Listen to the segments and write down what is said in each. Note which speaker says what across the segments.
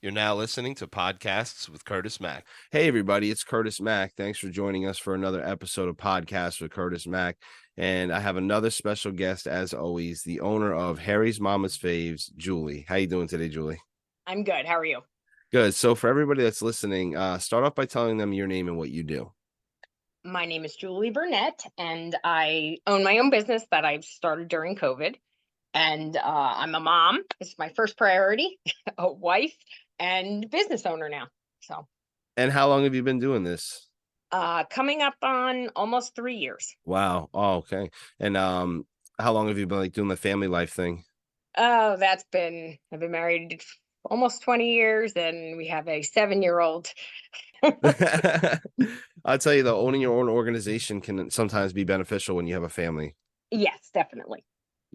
Speaker 1: You're now listening to Podcasts with Curtis Mack. Hey, everybody, it's Curtis Mack. Thanks for joining us for another episode of Podcasts with Curtis Mack. And I have another special guest, as always, the owner of Harry's Mama's Faves, Julie. How you doing today, Julie?
Speaker 2: I'm good. How are you?
Speaker 1: Good. So for everybody that's listening, start off by telling them your name and what you do.
Speaker 2: My name is Julie Burnet, and I own my own business that I've started during COVID. And I'm a mom. It's my first priority, a wife, and business owner now. So
Speaker 1: And how long have you been doing this?
Speaker 2: coming up on almost 3 years.
Speaker 1: Wow. Oh, okay. And how long have you been doing the family life thing?
Speaker 2: Oh, I've been married almost 20 years, and we have a 7-year-old.
Speaker 1: I'll tell you though, owning your own organization can sometimes be beneficial when you have a family.
Speaker 2: Yes, definitely.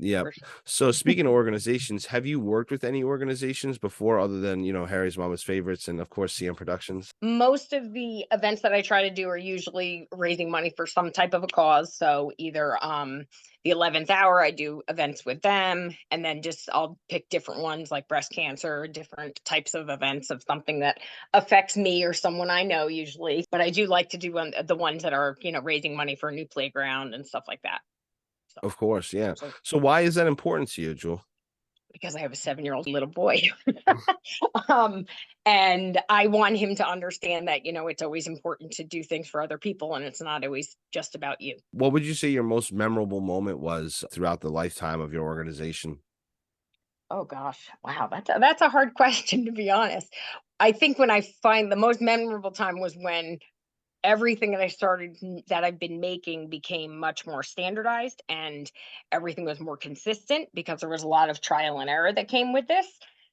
Speaker 1: Yep.
Speaker 2: For sure.
Speaker 1: So speaking of organizations, have you worked with any organizations before other than, Harry's Mama's Favorites and of course CM Productions?
Speaker 2: Most of the events that I try to do are usually raising money for some type of a cause. So either the 11th hour, I do events with them, and then just I'll pick different ones like breast cancer, different types of events of something that affects me or someone I know usually. But I do like to do the ones that are, raising money for a new playground and stuff like that. So
Speaker 1: Of course, yeah.
Speaker 2: so
Speaker 1: So why is that important to you, Jewel?
Speaker 2: because I have a 7-year-old little boy. um, and I want him to understand that, it's always important to do things for other people and it's not always just about you.
Speaker 1: What would you say your most memorable moment was throughout the lifetime of your organization?
Speaker 2: Oh gosh. Wow. That's a hard question, to be honest. I think when I find the most memorable time was when everything that that I've been making became much more standardized and everything was more consistent because there was a lot of trial and error that came with this.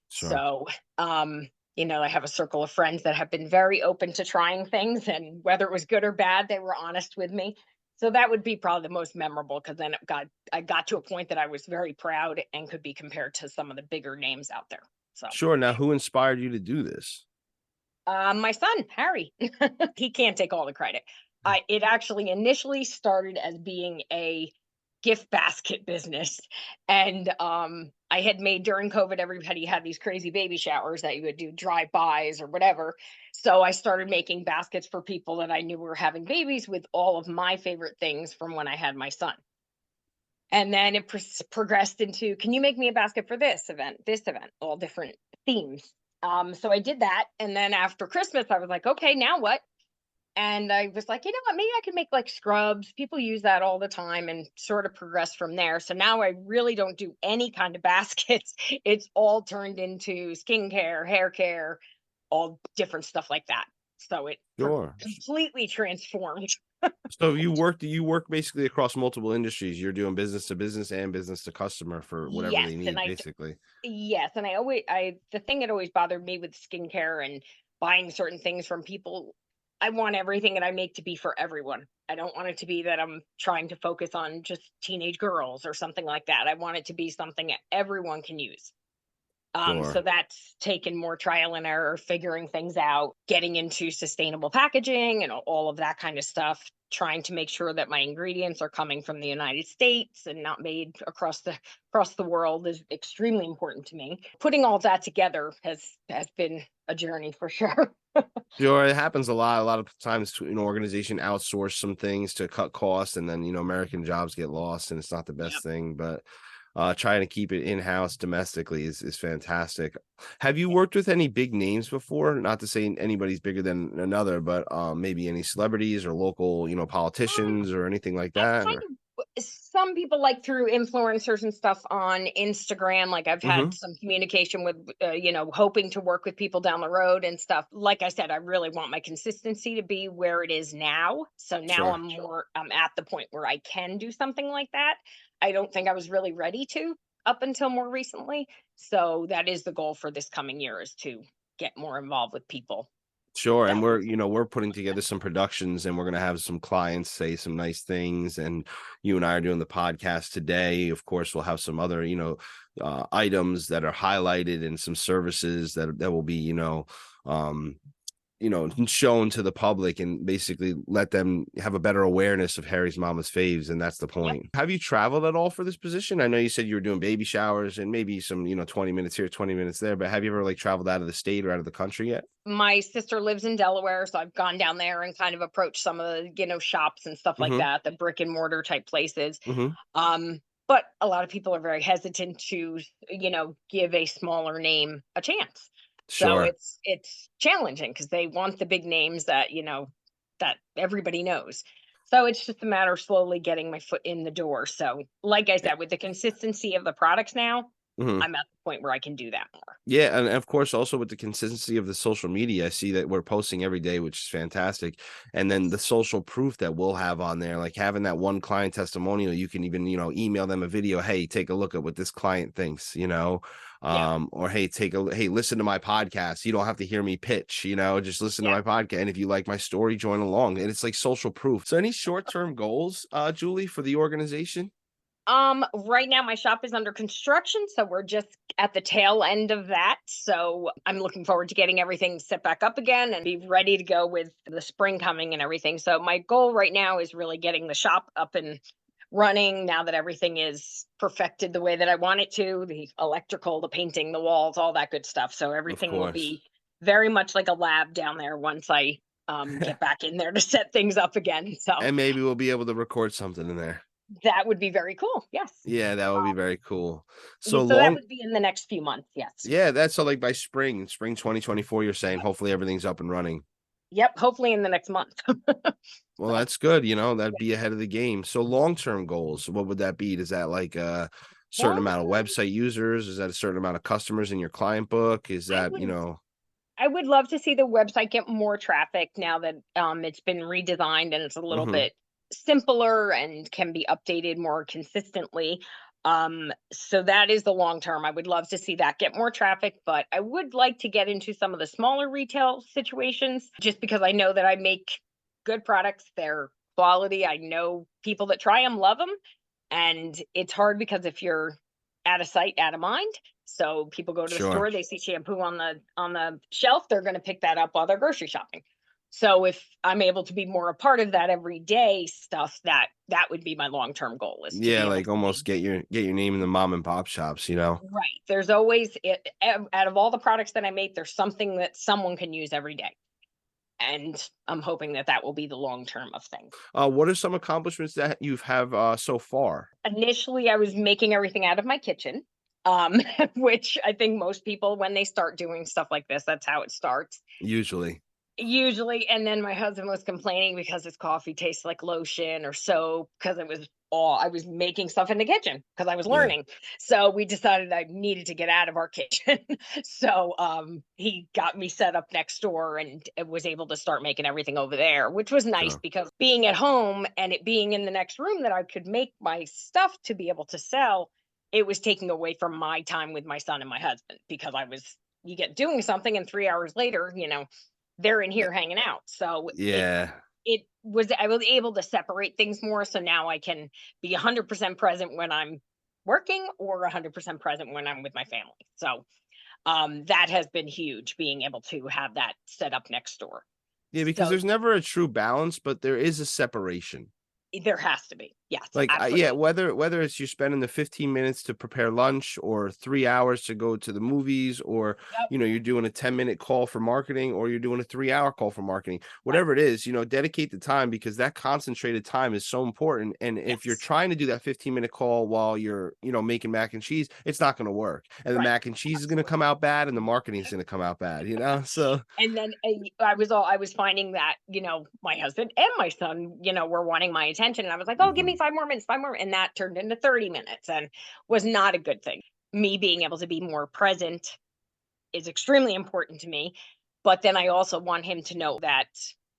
Speaker 1: Sure.
Speaker 2: So, I have a circle of friends that have been very open to trying things, and whether it was good or bad, they were honest with me. So that would be probably the most memorable because then I got to a point that I was very proud and could be compared to some of the bigger names out there. So
Speaker 1: Sure. Now, who inspired you to do this?
Speaker 2: my son, Harry, he can't take all the credit. It actually initially started as being a gift basket business. And I had made during COVID, everybody had these crazy baby showers that you would do drive-bys or whatever. So I started making baskets for people that I knew were having babies with all of my favorite things from when I had my son. And then it progressed into, can you make me a basket for this event, all different themes. So I did that. And then after Christmas, I was like, okay, now what? And I was like, you know what, maybe I could make like scrubs. People use that all the time and sort of progress from there. So now I really don't do any kind of baskets. It's all turned into skincare, hair care, all different stuff like that. So
Speaker 1: Sure.
Speaker 2: completely transformed.
Speaker 1: So you work basically across multiple industries. You're doing business to business and business to customer for whatever
Speaker 2: Yes.
Speaker 1: they
Speaker 2: And
Speaker 1: need, basically.
Speaker 2: yes. And the thing that always bothered me with skincare and buying certain things from people, I want everything that I make to be for everyone. I don't want it to be that I'm trying to focus on just teenage girls or something like that. I want it to be something that everyone can use. So
Speaker 1: Sure.
Speaker 2: that's taken more trial and error, figuring things out, getting into sustainable packaging and all of that kind of stuff, trying to make sure that my ingredients are coming from the United States and not made across the world is extremely important to me. Putting all that together has been a journey for sure.
Speaker 1: Sure, it happens a lot. A lot of times, organization outsource some things to cut costs, and then American jobs get lost, and it's not the best
Speaker 2: Yep.
Speaker 1: thing. But trying to keep it in house domestically is fantastic. Have you worked with any big names before? Not to say anybody's bigger than another, but maybe any celebrities or local, politicians or anything like
Speaker 2: I've
Speaker 1: that.
Speaker 2: kind of some people like through influencers and stuff on Instagram. Like I've had
Speaker 1: Hmm.
Speaker 2: some communication with, hoping to work with people down the road and stuff. Like I said, I really want my consistency to be where it is now. So now
Speaker 1: Sure.
Speaker 2: I'm at the point where I can do something like that. I don't think I was really ready to up until more recently. So that is the goal for this coming year is to get more involved with people
Speaker 1: Sure, and
Speaker 2: that
Speaker 1: we're putting together some productions, and we're gonna have some clients say some nice things, and you and I are doing the podcast today. Of course, we'll have some other, items that are highlighted and some services that will be, um, shown to the public and basically let them have a better awareness of Harry's Mama's Faves. And that's the
Speaker 2: Yep.
Speaker 1: point. Have you traveled at all for this position? I know you said you were doing baby showers and maybe some, 20 minutes here, 20 minutes there, but have you ever like traveled out of the state or out of the country yet?
Speaker 2: My sister lives in Delaware, so I've gone down there and kind of approached some of the, shops and stuff like
Speaker 1: Mm-hmm.
Speaker 2: that, the brick and mortar type places.
Speaker 1: Mm-hmm.
Speaker 2: But a lot of people are very hesitant to, give a smaller name a chance. So
Speaker 1: Sure.
Speaker 2: it's challenging because they want the big names that, that everybody knows. So it's just a matter of slowly getting my foot in the door. So like I said, with the consistency of the products now,
Speaker 1: Mhm.
Speaker 2: I'm at the point where I can do that more.
Speaker 1: Yeah, and of course, also with the consistency of the social media, I see that we're posting every day, which is fantastic. And then the social proof that we'll have on there, like having that one client testimonial, you can even, email them a video. Hey, take a look at what this client thinks,
Speaker 2: Yeah.
Speaker 1: or hey, listen to my podcast. You don't have to hear me pitch, just listen to
Speaker 2: Yeah.
Speaker 1: my podcast. And if you like my story, join along. And it's like social proof. So any short-term goals, Julie, for the organization?
Speaker 2: Right now my shop is under construction, so we're just at the tail end of that. So I'm looking forward to getting everything set back up again and be ready to go with the spring coming and everything. So my goal right now is really getting the shop up and running now that everything is perfected the way that I want it to, the electrical, the painting, the walls, all that good stuff. So
Speaker 1: Of
Speaker 2: everything will
Speaker 1: course.
Speaker 2: be very much like a lab down there once I get back in there to set things up again. So
Speaker 1: And maybe we'll be able to record something in there.
Speaker 2: that would be very cool. Yes.
Speaker 1: Yeah, that would be very cool.
Speaker 2: Yeah,
Speaker 1: So
Speaker 2: so that
Speaker 1: long
Speaker 2: would be in the next few months, yes.
Speaker 1: Yeah, that's so like by spring 2024, you're saying hopefully everything's up and running.
Speaker 2: Yep, hopefully in the next month.
Speaker 1: Well,
Speaker 2: So,
Speaker 1: that's good, that'd
Speaker 2: yeah.
Speaker 1: be ahead of the game. So long-term goals, what would that be? Does that like a certain
Speaker 2: Long
Speaker 1: amount of
Speaker 2: term,
Speaker 1: website users? Is that a certain amount of customers in your client book? Is
Speaker 2: I
Speaker 1: that,
Speaker 2: would I would love to see the website get more traffic now that it's been redesigned and it's a little
Speaker 1: mhm,
Speaker 2: bit simpler and can be updated more consistently. So that is the long term. I would love to see that get more traffic, but I would like to get into some of the smaller retail situations just because I know that I make good products. They're quality. I know people that try them love them. And it's hard because if you're out of sight, out of mind. So people go to the
Speaker 1: sure.
Speaker 2: store, they see shampoo on the shelf, they're going to pick that up while they're grocery shopping. So if I'm able to be more a part of that everyday stuff, that would be my long-term goal is to
Speaker 1: Yeah,
Speaker 2: be able
Speaker 1: like
Speaker 2: to be
Speaker 1: almost get your name in the mom and pop shops.
Speaker 2: right. There's always out of all the products that I make, there's something that someone can use every day. And I'm hoping that that will be the long term of things.
Speaker 1: What are some accomplishments that you've have so far?
Speaker 2: Initially, I was making everything out of my kitchen, which I think most people, when they start doing stuff like this, that's how it starts.
Speaker 1: Usually.
Speaker 2: Usually, and then my husband was complaining because his coffee tastes like lotion or soap because it was all I was making stuff in the kitchen because I was
Speaker 1: Yeah.
Speaker 2: learning. So we decided I needed to get out of our kitchen. So he got me set up next door and was able to start making everything over there, which was nice
Speaker 1: Sure.
Speaker 2: because being at home and it being in the next room that I could make my stuff to be able to sell, it was taking away from my time with my son and my husband because I was you get doing something and 3 hours later, they're in
Speaker 1: Eh,
Speaker 2: here hanging out. So
Speaker 1: Yeah.
Speaker 2: it was I was able to separate things more. So now I can be 100% present when I'm working or 100% present when I'm with my family. So that has been huge being able to have that set up next door.
Speaker 1: Yeah, because
Speaker 2: So
Speaker 1: there's never a true balance, but there is a separation.
Speaker 2: there has to be. Yes,
Speaker 1: Like, yeah,
Speaker 2: absolutely.
Speaker 1: whether it's you spending the 15 minutes to prepare lunch or 3 hours to go to the movies or,
Speaker 2: Yep.
Speaker 1: you're doing a 10-minute call for marketing or you're doing a 3-hour call for marketing.
Speaker 2: Right.
Speaker 1: Whatever it is, dedicate the time because that concentrated time is so important. And if you're
Speaker 2: Yes.
Speaker 1: trying to do that 15-minute call while you're, making mac and cheese, it's not going to work. And the
Speaker 2: Right.
Speaker 1: mac and cheese is going to
Speaker 2: Absolutely.
Speaker 1: come out bad and the marketing is going to come out bad. So,
Speaker 2: And then I was finding that, my husband and my son, were wanting my attention. And I was like, oh, give me
Speaker 1: mhm.
Speaker 2: 5 more minutes, 5 more. And that turned into 30 minutes and was not a good thing. Me being able to be more present is extremely important to me. But then I also want him to know that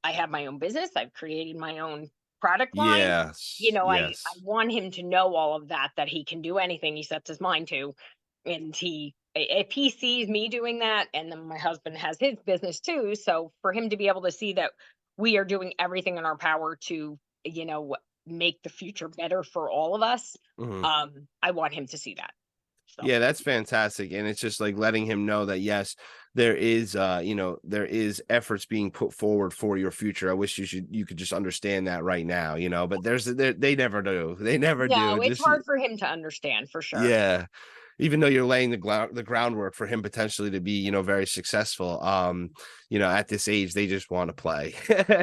Speaker 2: I have my own business. I've created my own product line.
Speaker 1: Yes.
Speaker 2: I
Speaker 1: Yes.
Speaker 2: want him to know all of that, that he can do anything he sets his mind to. And if he sees me doing that, and then my husband has his business too. So for him to be able to see that we are doing everything in our power to, you know, make the future better for all of us,
Speaker 1: Mhm.
Speaker 2: I want him to see that. So
Speaker 1: Yeah, that's fantastic. And it's just like letting him know that, yes, there is there is efforts being put forward for your future. I wish you could just understand that right now, but they never do. They never do.
Speaker 2: No, it's
Speaker 1: Just
Speaker 2: hard for him to understand for sure.
Speaker 1: yeah. Even though you're laying the groundwork for him potentially to be, very successful, at this age, they just want to play.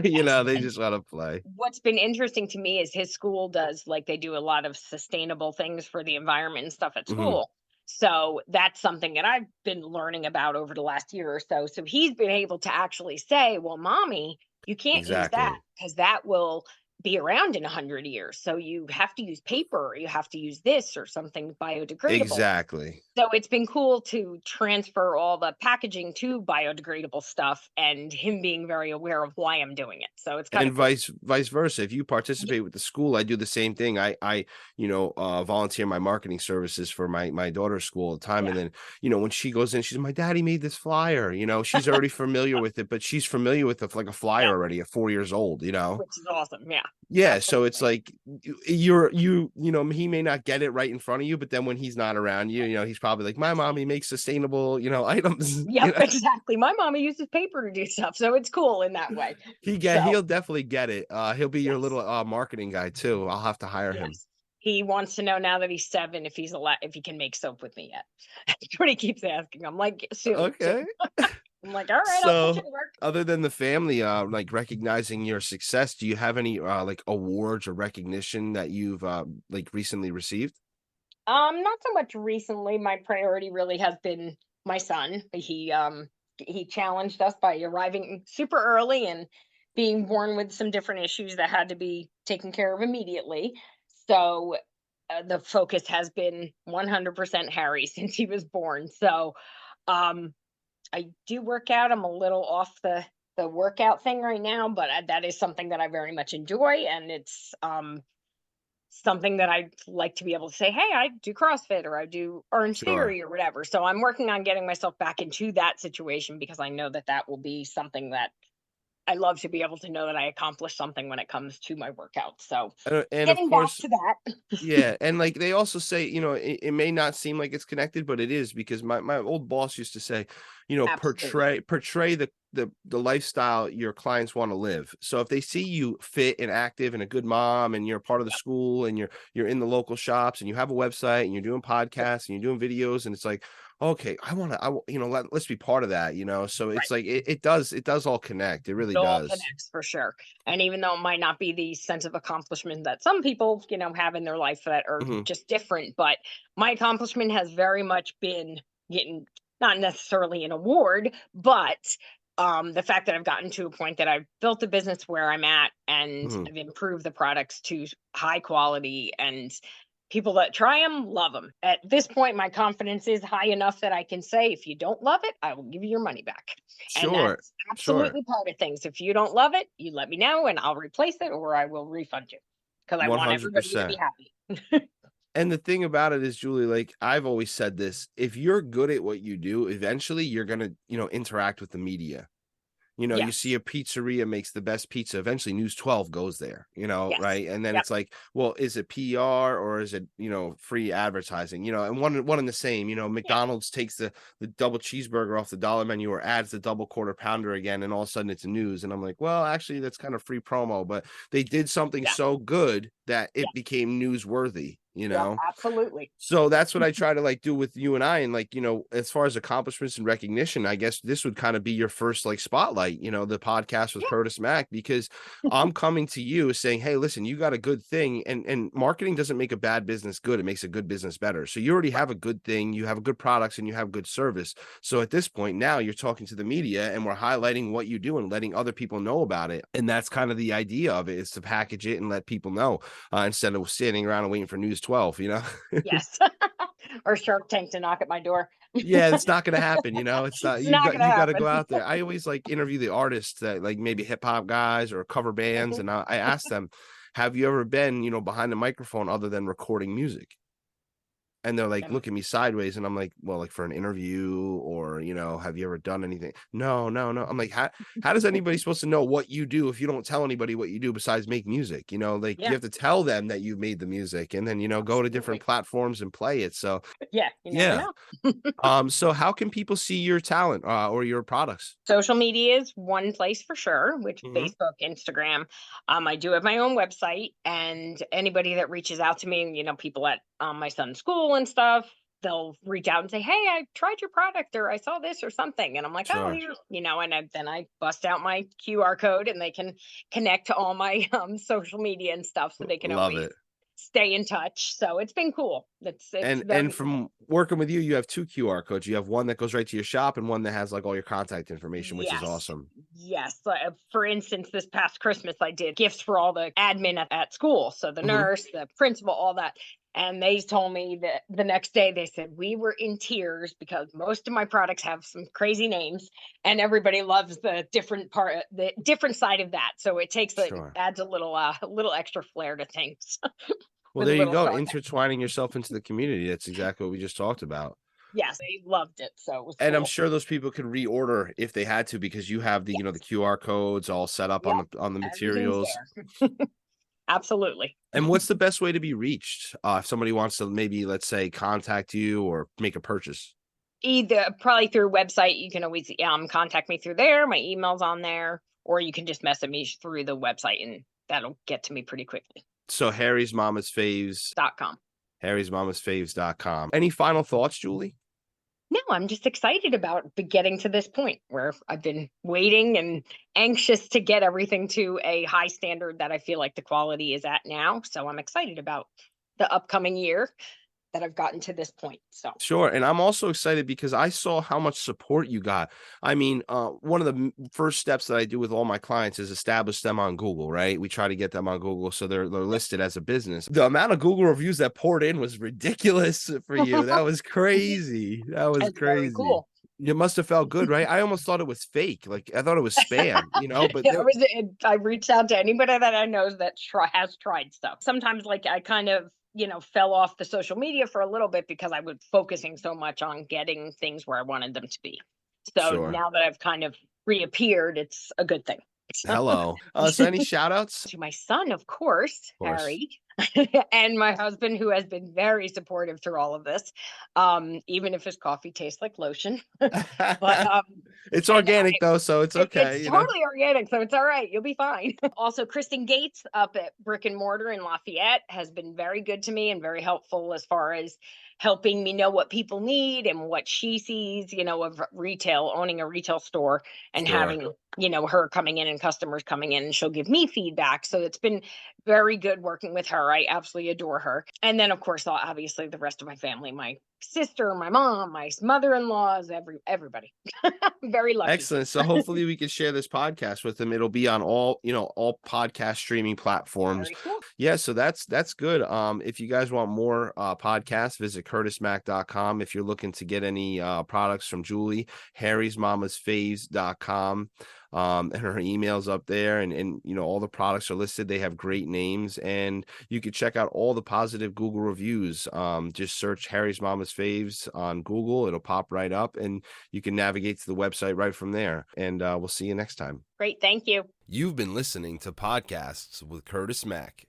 Speaker 2: Yes.
Speaker 1: They
Speaker 2: And
Speaker 1: just want to play.
Speaker 2: what's been interesting to me is his school does, like, they do a lot of sustainable things for the environment and stuff at
Speaker 1: Hmm.
Speaker 2: school. So that's something that I've been learning about over the last year or so. So he's been able to actually say, well, mommy, you can't use that
Speaker 1: Exactly.
Speaker 2: because that will be around in 100 years. So you have to use paper, or you have to use this or something biodegradable.
Speaker 1: Exactly.
Speaker 2: So it's been cool to transfer all the packaging to biodegradable stuff, and him being very aware of why I'm doing it. So it's kind
Speaker 1: And
Speaker 2: of cool.
Speaker 1: vice versa. If you
Speaker 2: Ye
Speaker 1: participate with the school, I do the same thing. I volunteer my marketing services for my daughter's school all the time.
Speaker 2: yeah,
Speaker 1: And then, when she goes in, she's, my daddy made this flyer. She's already familiar with it, but she's familiar with like a flyer
Speaker 2: yeah,
Speaker 1: already at 4 years old.
Speaker 2: which is awesome, yeah,
Speaker 1: Yeah, so it's
Speaker 2: absolutely.
Speaker 1: like he may not get it right in front of you, but then when he's not around you, he's probably like, my mommy makes sustainable, items.
Speaker 2: Yep, exactly. My mommy uses paper to do stuff, so it's cool in that way. So,
Speaker 1: He'll definitely get it. He'll be your little
Speaker 2: yes,
Speaker 1: marketing guy too. I'll have to hire him.
Speaker 2: yes. He wants to know now that he's 7 if he's allowed, if he can make soap with me yet. That's what he keeps asking. I'm like, "Soon, soon."
Speaker 1: Okay.
Speaker 2: I'm like, "Alright, I'll put you
Speaker 1: So
Speaker 2: to work."
Speaker 1: other than the family, like recognizing your success, do you have any like awards or recognition that you've like recently received?
Speaker 2: Not so much recently. My priority really has been my son. He challenged us by arriving super early and being born with some different issues that had to be taken care of immediately. So the focus has been 100% Harry since he was born. So um I do work out. I'm a little off the workout thing right now, but that is something that I very much enjoy, and it's something that I'd like to be able to say, "Hey, I do CrossFit or I do Orange
Speaker 1: Sure.
Speaker 2: Theory or whatever." So I'm working on getting myself back into that situation because I know that that will be something that I love to be able to know that I accomplished something when it comes to my workout. So
Speaker 1: And of
Speaker 2: getting back
Speaker 1: course,
Speaker 2: to that.
Speaker 1: yeah, and like they also say, it may not seem like it's connected, but it is because my old boss used to say,
Speaker 2: Absolutely.
Speaker 1: portray the lifestyle your clients want to live. So if they see you fit and active and a good mom and you're part of the
Speaker 2: Yep.
Speaker 1: school and you're in the local shops and you have a website and you're doing
Speaker 2: Yep.
Speaker 1: podcasts and you're doing videos and it's like, okay, let's be part of that, So it's
Speaker 2: Right.
Speaker 1: like it does all connect. It really
Speaker 2: It all
Speaker 1: does.
Speaker 2: connects for sure. And even though it might not be the sense of accomplishment that some people, have in their life that are
Speaker 1: Mhm,
Speaker 2: just different, but my accomplishment has very much been getting, not necessarily an award, but the fact that I've gotten to a point that I've built a business where I'm at, and
Speaker 1: mhm.
Speaker 2: I've improved the products to high quality, and people that try them love them. At this point, my confidence is high enough that I can say, if you don't love it, I will give you your money back. And
Speaker 1: Sure.
Speaker 2: that's
Speaker 1: Sure.
Speaker 2: absolutely part of things. If you don't love it, you let me know and I'll replace it, or I will refund you, because I want everybody to be
Speaker 1: 100%.
Speaker 2: happy.
Speaker 1: And the thing about it is, Julie, like I've always said this, if you're good at what you do, eventually you're gonna, interact with the media. You see
Speaker 2: Yes.
Speaker 1: a pizzeria makes the best pizza. Eventually, News 12 goes there,
Speaker 2: Yes.
Speaker 1: right? And then
Speaker 2: Yep.
Speaker 1: it's like, well, is it PR or is it, free advertising? And one and the same.
Speaker 2: Yeah.
Speaker 1: McDonald's takes the double cheeseburger off the dollar menu or adds the double quarter pounder again, and all of a sudden it's news. And I'm like, well, actually, that's kind of free promo, but they did something
Speaker 2: Yeah.
Speaker 1: so good that
Speaker 2: Yeah.
Speaker 1: it became newsworthy.
Speaker 2: Yep. Absolutely.
Speaker 1: So that's what I try to like do with you and I. And like, as far as accomplishments and recognition, I guess this would kind of be your first like spotlight, the podcast with
Speaker 2: Yeah.
Speaker 1: Curtis Mack, because I'm coming to you saying, hey, listen, you got a good thing. And marketing doesn't make a bad business good. It makes a good business better. So you already
Speaker 2: Right.
Speaker 1: have a good thing, you have good products and you have good service. So at this point, now you're talking to the media and we're highlighting what you do and letting other people know about it. And that's kind of the idea of it, is to package it and let people know, instead of standing around and waiting for News 12.
Speaker 2: Yes. Or Shark Tank to knock at my door.
Speaker 1: Yeah, it's not gonna happen, It's not
Speaker 2: It's not going to
Speaker 1: you gotta go
Speaker 2: happen.
Speaker 1: out there. I always like interview the artists that like maybe hip hop guys or cover bands,
Speaker 2: Mhm.
Speaker 1: and I ask them, have you ever been, behind the microphone other than recording music? And they're like,
Speaker 2: Um,
Speaker 1: look at me sideways. And I'm like, well, like for an interview or, have you ever done anything? No, no, no. I'm like, how does anybody supposed to know what you do if you don't tell anybody what you do besides make music? Like you
Speaker 2: yeah,
Speaker 1: have to tell them that you've made the music and then, go to different
Speaker 2: absolutely.
Speaker 1: platforms and play it. So
Speaker 2: Yeah, you never
Speaker 1: yeah.
Speaker 2: know.
Speaker 1: So how can people see your talent or your products?
Speaker 2: Social media is one place for sure, which
Speaker 1: Hmm.
Speaker 2: Facebook, Instagram. I do have my own website, and anybody that reaches out to me, people at my son's school and stuff, they'll reach out and say, "Hey, I tried your product, or I saw this or something," and I'm like, "Oh,
Speaker 1: Sure.
Speaker 2: here," then I bust out my QR code, and they can connect to all my social media and stuff, so they can
Speaker 1: Love
Speaker 2: always
Speaker 1: it.
Speaker 2: stay in touch. So it's been cool. It's
Speaker 1: And
Speaker 2: very cool.
Speaker 1: from working with you, you have two QR codes. You have one that goes right to your shop and one that has like all your contact information, which is
Speaker 2: Yes.
Speaker 1: awesome.
Speaker 2: Yes. For instance, this past Christmas, I did gifts for all the admin at school. So the
Speaker 1: Hmm.
Speaker 2: nurse, the principal, all that. And they told me that the next day they said we were in tears because most of my products have some crazy names and everybody loves the different side of that. So it
Speaker 1: Sure.
Speaker 2: adds a little extra flair to things
Speaker 1: Well,
Speaker 2: with a
Speaker 1: there you
Speaker 2: little
Speaker 1: go.
Speaker 2: sarcasm.
Speaker 1: Intertwining yourself into the community. That's exactly what we just talked about.
Speaker 2: Yes, they loved it. So it was
Speaker 1: And I'm
Speaker 2: cool.
Speaker 1: sure those people could reorder if they had to because you have the
Speaker 2: Yes.
Speaker 1: QR codes all set up
Speaker 2: Yep.
Speaker 1: on the
Speaker 2: Everything's
Speaker 1: materials.
Speaker 2: there. Absolutely.
Speaker 1: And what's the best way to be reached if somebody wants to maybe, let's say, contact you or make a purchase?
Speaker 2: Either probably through website, you can always contact me through there. My email's on there, or you can just message me through the website, and that'll get to me pretty quickly.
Speaker 1: So Harry's Mama's Faves,
Speaker 2: .com.
Speaker 1: harrysmamasfaves.com. Any final thoughts, Julie?
Speaker 2: No, I'm just excited about getting to this point where I've been waiting and anxious to get everything to a high standard that I feel like the quality is at now. So I'm excited about the upcoming year that I've gotten to this point. So
Speaker 1: Sure. And I'm also excited because I saw how much support you got. I mean, one of the first steps that I do with all my clients is establish them on Google, right? We try to get them on Google so they're listed as a business. The amount of Google reviews that poured in was ridiculous for you. That was crazy. That was
Speaker 2: it's very
Speaker 1: crazy.
Speaker 2: cool.
Speaker 1: You must have felt good, right? I almost thought it was fake. Like I thought it was spam, but
Speaker 2: Yeah, I reached out to anybody that I know that has tried stuff. Sometimes, like, I kind of, fell off the social media for a little bit because I was focusing so much on getting things where I wanted them to be. So
Speaker 1: sure.
Speaker 2: now that I've kind of reappeared, it's a good thing. So,
Speaker 1: Hello. So any shout outs?
Speaker 2: to my son, of course,
Speaker 1: Of course.
Speaker 2: Harry, and my husband, who has been very supportive through all of this, even if his coffee tastes like lotion. But
Speaker 1: It's
Speaker 2: and
Speaker 1: organic though, so it's
Speaker 2: it's
Speaker 1: okay.
Speaker 2: totally organic, so it's all right. You'll be fine. Also, Kristen Gates up at Brick and Mortar in Lafayette has been very good to me and very helpful as far as helping me know what people need and what she sees, of retail, owning a retail store and
Speaker 1: Sure.
Speaker 2: having, her coming in and customers coming in and she'll give me feedback. So it's been very good working with her. I absolutely adore her. And then, of course, obviously the rest of my family, my sister, my mom, my mother-in-laws, everybody. Very lucky.
Speaker 1: Excellent. So hopefully we can share this podcast with them. It'll be on all podcast streaming platforms.
Speaker 2: Very cool.
Speaker 1: Yeah, so that's good. If you guys want more podcasts, visit curtismack.com. If you're looking to get any products from Julie, harrysmamasfaves.com. And her email's up there and all the products are listed. They have great names and you can check out all the positive Google reviews. Just search Harry's Mama's Faves on Google. It'll pop right up and you can navigate to the website right from there. And we'll see you next time.
Speaker 2: Great. Thank you.
Speaker 1: You've been listening to Podcasts with Curtis Mack.